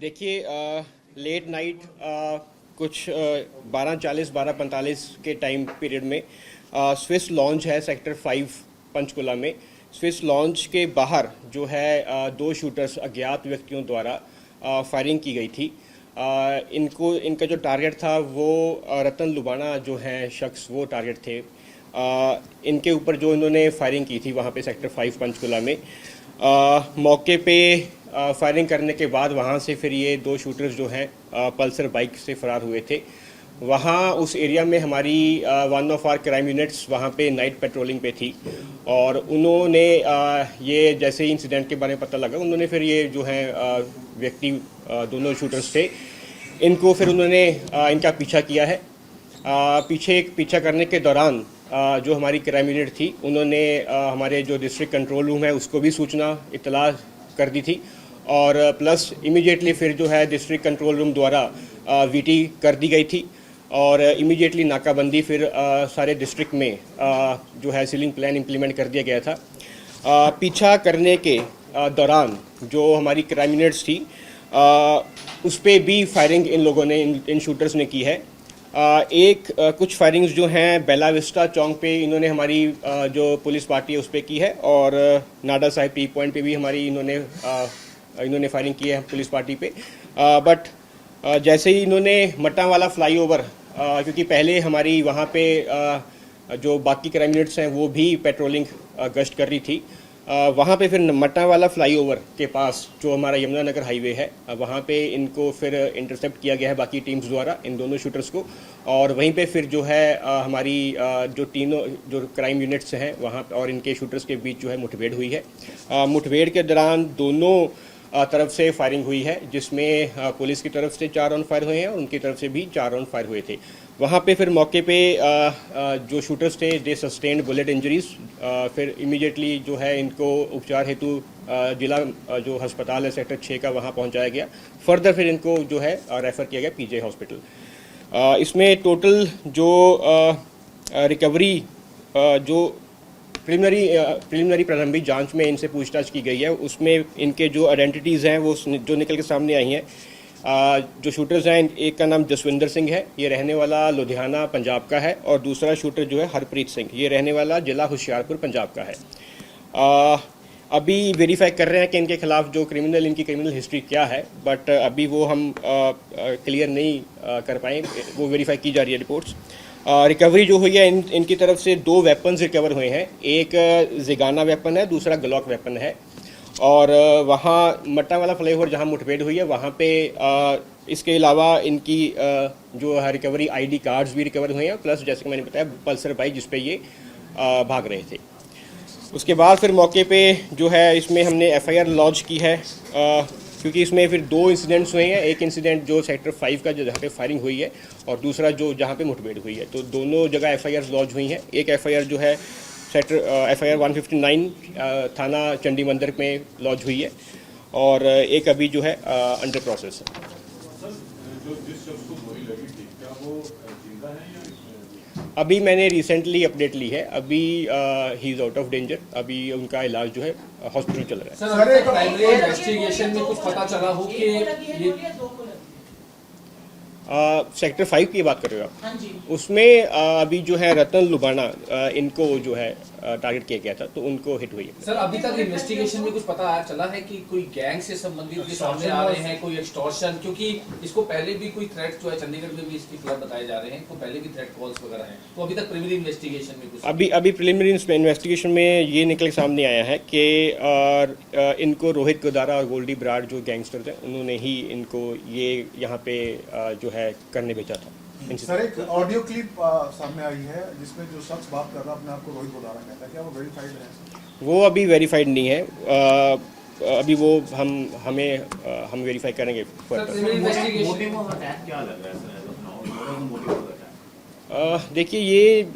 देखिए late night कुछ 12:40 12:45 के टाइम पीरियड में स्विस लॉन्च है सेक्टर 5 पंचकुला में। स्विस लॉन्च के बाहर जो है दो शूटर्स अज्ञात व्यक्तियों द्वारा फायरिंग की गई थी। इनका जो टारगेट था वो रतन लुबाना जो है शख्स वो टारगेट थे। इनके ऊपर जो इन्होंने फायरिंग की थी वहाँ पे सेक्टर 5 पंचकुला में मौके पे फायरिंग करने के बाद वहाँ से फिर ये दो शूटर्स जो हैं पल्सर बाइक से फरार हुए थे। वहाँ उस एरिया में हमारी one of our crime units वहाँ पे नाइट पेट्रोलिंग पे थी और उन्होंने ये जैसे ही इंसिडेंट के बारे में पता लगा उन्होंने फिर ये जो है व्यक्ति दोनों शूटर्स थे इनको फिर उन्होंने इनका पीछा किया है। पीछा करने के दौरान जो हमारी क्राइम यूनिट थी उन्होंने हमारे जो डिस्ट्रिक्ट कंट्रोल रूम है उसको भी सूचना इतला कर दी थी और प्लस इमीडिएटली फिर जो है डिस्ट्रिक्ट कंट्रोल रूम द्वारा वीटी कर दी गई थी और इमीडिएटली नाकाबंदी फिर सारे डिस्ट्रिक्ट में जो है सीलिंग प्लान इम्प्लीमेंट कर दिया गया था। पीछा करने के दौरान जो हमारी क्राइम यूनिट्स थी उस पर भी फायरिंग इन लोगों ने इन शूटर्स ने की है। कुछ फायरिंग्स जो हैं बेला विस्टा चौक पे इन्होंने हमारी जो पुलिस पार्टी है उस पर की है और नाडा साहिब टी पॉइंट पे भी हमारी इन्होंने फायरिंग की है पुलिस पार्टी पे। बट जैसे ही इन्होंने मट्टा वाला फ्लाईओवर क्योंकि पहले हमारी वहाँ पे जो बाकी क्राइम यूनिट्स हैं वो भी पेट्रोलिंग गश्त कर रही थी, वहाँ पे फिर मट्टा वाला फ्लाईओवर के पास जो हमारा यमुनानगर हाईवे है वहाँ पे इनको फिर इंटरसेप्ट किया गया है बाकी टीम्स द्वारा इन दोनों शूटर्स को और वहीं पे फिर जो है हमारी जो तीनों जो क्राइम यूनिट्स हैं वहाँ और इनके शूटर्स के बीच जो है मुठभेड़ हुई है। मुठभेड़ के दौरान दोनों तरफ से फायरिंग हुई है जिसमें पुलिस की तरफ से 4 राउंड फायर हुए हैं और उनकी तरफ से भी 4 राउंड फायर हुए थे। वहाँ पे फिर मौके पे जो शूटर्स थे दे सस्टेन्ड बुलेट इंजरीज। फिर इमीडिएटली जो है इनको उपचार हेतु जिला जो अस्पताल है सेक्टर 6 का वहाँ पहुँचाया गया। फर्दर फिर इनको जो है रेफ़र किया गया पीजे हॉस्पिटल। इसमें टोटल जो रिकवरी जो प्रिलिमिनरी प्रारंभिक जांच में इनसे पूछताछ की गई है उसमें इनके जो आइडेंटिटीज़ हैं वो जो निकल के सामने आई हैं। जो शूटर्स हैं एक का नाम जसविंदर सिंह है, ये रहने वाला लुधियाना पंजाब का है और दूसरा शूटर जो है हरप्रीत सिंह ये रहने वाला जिला होशियारपुर पंजाब का है। अभी वेरीफाई कर रहे हैं कि इनके खिलाफ जो इनकी क्रिमिनल हिस्ट्री क्या है, बट अभी वो हम क्लियर नहीं कर पाए, वो वेरीफाई की जा रही है रिपोर्ट्स। रिकवरी जो हुई है इनकी तरफ से 2 वेपन्स रिकवर हुए हैं, एक जिगाना वेपन है दूसरा ग्लॉक वेपन है और वहाँ मट्टा वाला फ्लाईओवर जहाँ मुठभेड़ हुई है वहाँ पे इसके अलावा इनकी जो है रिकवरी आईडी कार्ड्स भी रिकवर हुए हैं प्लस जैसे कि मैंने बताया पल्सर बाइक जिस पे ये भाग रहे थे। उसके बाद फिर मौके पे जो है इसमें हमने एफआईआर लॉन्च की है क्योंकि इसमें फिर 2 इंसिडेंट्स हुए हैं, एक इंसिडेंट जो सेक्टर 5 का जो जहाँ पे फायरिंग हुई है और दूसरा जो जहाँ पे मुठभेड़ हुई है, तो दोनों जगह एफआईआर लॉन्च हुई हैं। एक एफआईआर जो है एफआईआर 159 थाना चंडी मंदिर में लॉन्च हुई है और एक अभी जो है अंडर प्रोसेस है। अभी मैंने रिसेंटली अपडेट ली है, अभी he is out of danger, अभी उनका इलाज जो है हॉस्पिटल चल रहा है। सर एक प्राइमरी इन्वेस्टिगेशन में कुछ पता चला हो कि ये सेक्टर 5 की बात कर रहे हो आप? हाँ जी। उसमें अभी जो है रतन लुबाना इनको जो है टारगेट किया गया था तो उनको हिट हुई है। सर अभी तक इन्वेस्टिगेशन में कुछ पता चला है कि कोई गैंग से संबंधित भी सामने आ रहे हैं, कोई एक्सटॉर्शन, क्योंकि इसको पहले भी कोई थ्रेट जो है चंडीगढ़ में भी इसके खिलाफ बताए जा रहे हैं, तो पहले भी थ्रेट कॉल्स वगैरह हैं, तो अभी तक प्रिलिमिनरी इन्वेस्टिगेशन में कुछ अभी प्रिलिमिनरी इन्वेस्टिगेशन में ये निकल के सामने आया है कि इनको रोहित गोदारा और गोल्डी बराड़ जो गैंगस्टर्स हैं उन्होंने ही इनको ये यहाँ पे जो है करने भेजा था। सर एक ऑडियो क्लिप सामने आई है जिसमें जो शख्स बात कर रहा है अपने आप को रोहित गोदारा कहता है, क्या वो वेरीफाइड है? वो अभी वेरीफाइड नहीं है, अभी वो हम वेरीफाई करेंगे फर्दर। देखिए ये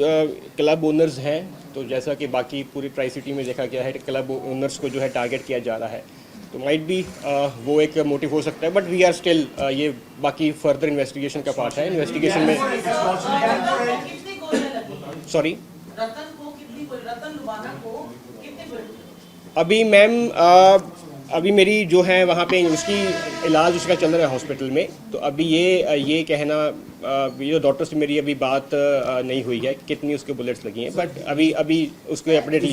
क्लब ओनर्स हैं, तो जैसा कि बाकी पूरी ट्राई सिटी में देखा गया है क्लब ओनर्स को जो है टारगेट किया जा रहा है, तो माइट भी वो एक मोटिव हो सकता है, बट वी आर स्टिल ये बाकी फर्दर इन्वेस्टिगेशन का पार्ट है। इन्वेस्टिगेशन में सॉरी अभी मैम अभी मेरी जो है वहाँ पे उसकी इलाज उसका चल रहा है हॉस्पिटल में, तो अभी ये कहना ये जो डॉक्टर से मेरी अभी बात नहीं हुई है कितनी उसके बुलेट्स लगी हैं, बट अभी उसको अपडेट ही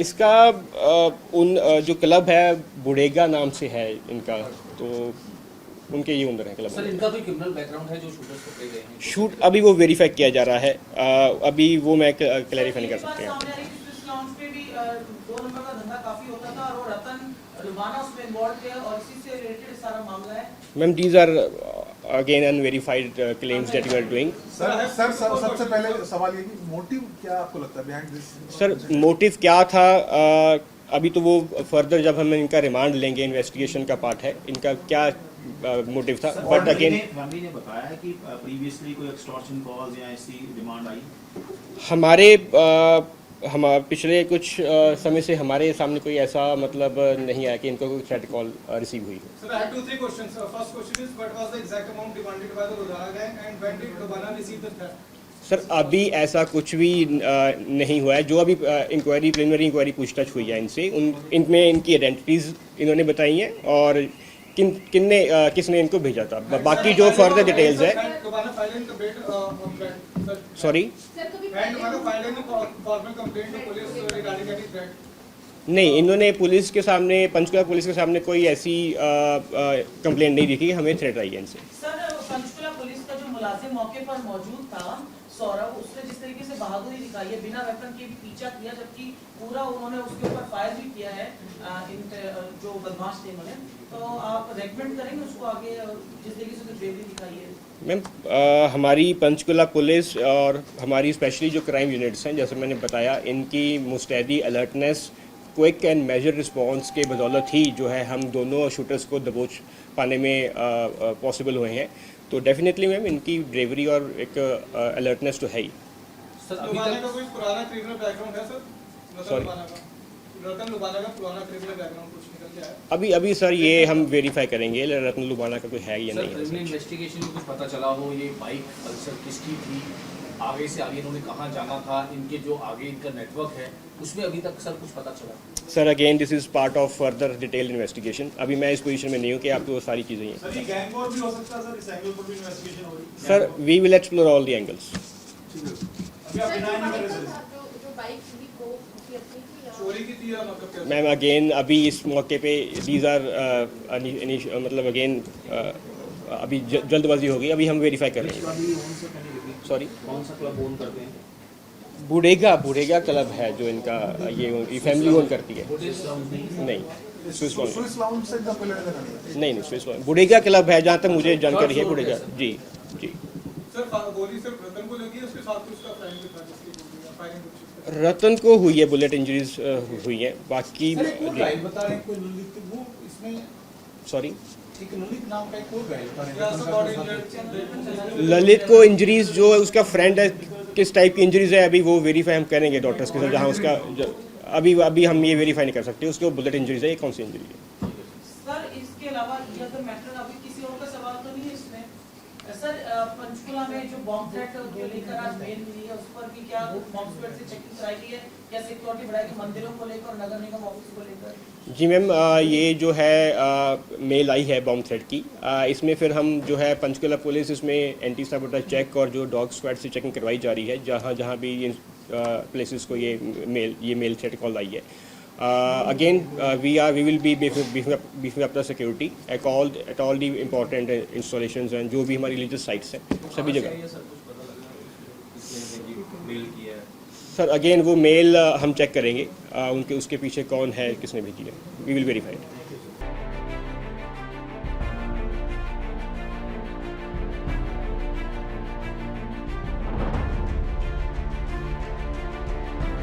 इसका जो क्लब है बुडेगा नाम से है इनका, तो उनके ये ओनर है क्लब। सर इनका कोई क्रिमिनल बैकग्राउंड है जो शूटर्स पकड़े गए हैं? शूट अभी वो वेरीफाई किया जा रहा है, अभी वो मैं क्लैरिफाई नहीं कर सकते हैं। पे भी 2 नंबर का धंधा काफी होता था और वो रतन लुबाना उसमें इन्वॉल्व थे और इसी से रिलेटेड सारा मामला है। Ma'am these are again unverified claims that you are doing. Sir सबसे पहले सवाल ये कि मोटिव क्या आपको लगता है बिहाइंड दिस? सर मोटिव क्या था, अभी तो वो फर्दर जब हम इनका रिमांड लेंगे, इन्वेस्टिगेशन का पार्ट है, इनका क्या मोटिव था, बट अगेन फैमिली ने बताया है कि प्रीवियसली कोई एक्सटॉर्शन कॉल्स या ऐसी डिमांड आई हमारे हम पिछले कुछ समय से हमारे सामने कोई ऐसा मतलब नहीं आया कि इनको कोई थ्रेट कॉल रिसीव हुई हो। Sir, I have 2-3 questions. First question is, what was the exact amount demanded by the Ludhiana gang, and when did Lubana receive the threat? Sir अभी ऐसा कुछ भी नहीं हुआ है, जो अभी इंक्वायरी प्रिलिमिनरी इंक्वायरी पूछताछ हुई है इनसे, इनमें इनकी आइडेंटिटीज़ इन्होंने बताई हैं और किसने इनको भेजा था, बाकी जो फर्दर डिटेल्स है। Lubana filed a complaint complaint, sir. Sorry And Lubana filed a formal complaint to police regarding any threat. नहीं, इन्होंने पुलिस के सामने, पंचकुला पुलिस के सामने कोई ऐसी कंप्लेंट नहीं दिखी, हमें थ्रेट आई है इनसे। सर पंचकुला पुलिस का जो मुलाजिम मौके पर मौजूद था सौरभ, उसने जिस तरीके से बहादुरी दिखाई है, बिना वेपन के भी पीछा किया, जबकि पूरा उन्होंने उसके ऊपर फायर भी किया है जो बदमाश थे उन्होंने, तो आप रेकमेंड करेंगे उसको आगे जिस तरीके से ब्रेवरी दिखाई है? मैम हमारी पंचकुला पुलिस और हमारी स्पेशली जो क्राइम यूनिट्स हैं, जैसे मैंने बताया, इनकी मुस्तैदी alertness, quick and major response के बदौलत ही जो है हम दोनों शूटर्स को दबोच पाने में पॉसिबल हुए हैं। तो डेफिनेटली मैम इनकी ब्रेवरी और एक अलर्टनेस तो है ही। सर अभी Lubana तक का कोई पुराना क्रिमिनल बैकग्राउंड है सर? Sorry? रतन लुबाना का पुराना क्रिमिनल बैकग्राउंड कुछ निकल के आया? अभी सर ये हम वेरीफाई करेंगे रत्न लुबाना का कोई है या सर नहीं है। क्रिमिनल इन्वेस्टिगेशन में कुछ पता चला हो, ये बाइक पल्सर किसकी थी, आगे से आगे इन्होंने कहाँ जाना था, इनके जो आगे इनका नेटवर्क है उसमें अभी तक सर कुछ पता चला? Sir again this is part of further detailed investigation, अभी मैं इस पोजीशन में नहीं हूँ कि आपको वो सारी चीज़ें हैं। सर ये गैंग वॉर भी हो सकता है सर, इस एंगल पर भी इन्वेस्टिगेशन हो रही है sir we will explore all the angles. अभी आप डिनाई नहीं कर रहे सर चोरी की थी या मतलब क्या? मैम अगेन अभी इस मौके पे दीज आर मतलब अगेन अभी जल्दबाजी होगी, अभी हम वेरीफाई कर रहे हैं। अभी ओन से पहले रिपीट सॉरी कौन सा क्लब ओन करते हैं? बुडेगा क्लब है जो इनका ये फैमिली ओन करती है। नहीं स्विस लॉन्ज स्विस लाउंज से इनका पहले लेना नहीं। नहीं स्विस लॉन्ज बुडेगा क्लब है, जहाँ तक मुझे जानकारी है बुडेगा। जी जी सर गोली सिर्फ रतन को लगी है, उसके साथ में उसका फ्रेंड भी था जिसकी फायरिंग हुई? रतन को हुई है, बुलेट इंजरीज हुई हैं, बाकी घायल बता रहे हैं कोई ललित, वो इसमें सॉरी एक ललित नाम का एक और घायल बता रहे या हैं। Sir body injured? ललित को इंजरीज जो उसका फ्रेंड है, किस टाइप की इंजरीज है अभी वो वेरीफाई हम करेंगे डॉक्टर्स के साथ, जहाँ उसका अभी हम ये वेरीफाई नहीं कर सकते उसको बुलेट इंजरीज है, ये कौन सी इंजरी है। सर इसके अलावा ये अगर मैटर अभी किसी और का सवाल तो नहीं है इसमें? सर पंचकुला में जो बॉम्ब थ्रेट को लेकर आज मेल मिली है, उस पर भी क्या बॉम्ब स्क्वाड से चेकिंग कराई गई है या सिक्योरिटी बढ़ाई गई मंदिरों को लेकर और नगर निगम ऑफिस को लेकर? जी मैम ये जो है मेल आई है बॉम्ब थ्रेट की, इसमें फिर हम जो है पंचकुला पुलिस इसमें एंटी साबोटाज चेक और जो डॉग स्क्वाड से चेकिंग करवाई जा रही है, जहाँ भी प्लेसेस को ये मेल थ्रेट कॉल आई है। Again, we will be beefing up the security at all the important installations and जो भी हमारी religious sites हैं सभी जगह। सर अगेन वो मेल हम चेक करेंगे, उनके उसके पीछे कौन है, किसने भेजी है, वी विल वेरीफाई।